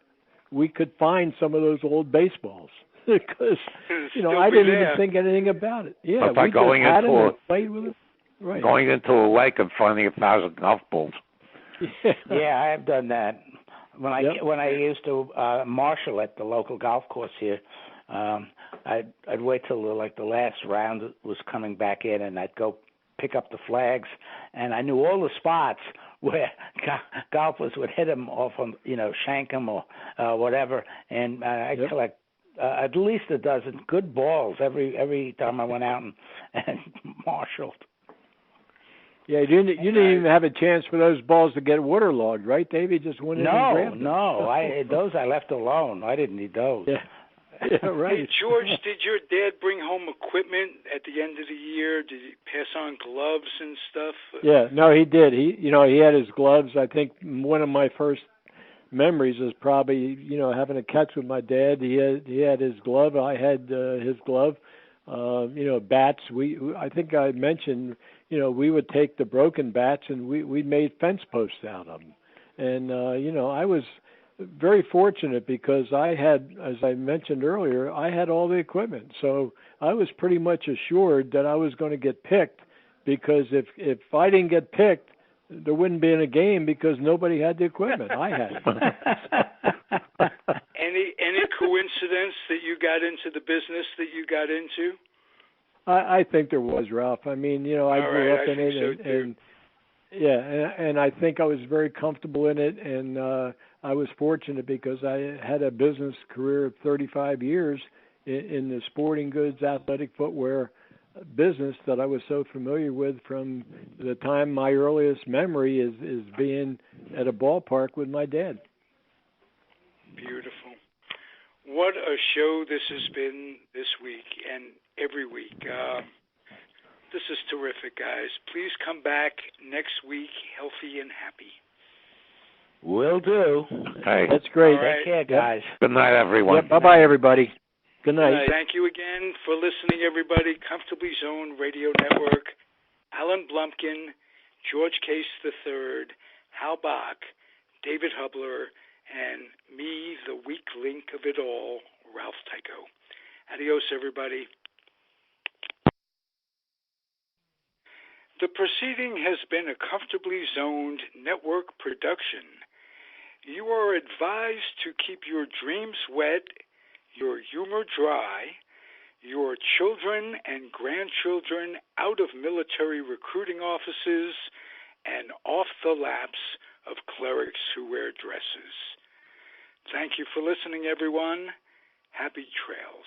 we could find some of those old baseballs. Because, I didn't even think anything about it. Yeah, we just had it and played with it. Right. Going into a lake and finding 1,000 golf balls. Yeah, I have done that. When I used to marshal at the local golf course here, I'd wait till the last round was coming back in, and I'd go pick up the flags, and I knew all the spots where golfers would hit them off on, shank them or whatever, and I'd collect at least a dozen good balls every time I went out and marshaled. Yeah, you didn't even have a chance for those balls to get waterlogged, right, Dave? You just went in and grabbed them. No, those I left alone. I didn't need those. Yeah, right. Hey, George, did your dad bring home equipment at the end of the year? Did he pass on gloves and stuff? Yeah, no, he did. He had his gloves. I think one of my first memories is probably, having a catch with my dad. He had his glove. I had his glove. Bats. I think I mentioned, we would take the broken bats and we made fence posts out of them. And, I was very fortunate because I had, as I mentioned earlier, I had all the equipment. So I was pretty much assured that I was going to get picked because if I didn't get picked, there wouldn't be in a game because nobody had the equipment. I had it. Any coincidence that you got into the business that you got into? I think there was, Ralph. I mean, I grew up in it, and I think I was very comfortable in it, and I was fortunate because I had a business career of 35 years in the sporting goods, athletic footwear business that I was so familiar with from the time my earliest memory is being at a ballpark with my dad. Beautiful. What a show this has been this week and every week. This is terrific, guys. Please come back next week healthy and happy. Will do. Okay. That's great. Take care, guys. Good night, everyone. Yep. Bye-bye, everybody. Good night. Thank you again for listening, everybody. Comfortably Zoned Radio Network. Alan Blumkin, George Case III, Hal Bock, David Hubler, and me, the weak link of it all, Ralph Tyko. Adios, everybody. The proceeding has been a comfortably zoned network production. You are advised to keep your dreams wet, your humor dry, your children and grandchildren out of military recruiting offices and off the laps of clerics who wear dresses. Thank you for listening, everyone. Happy trails.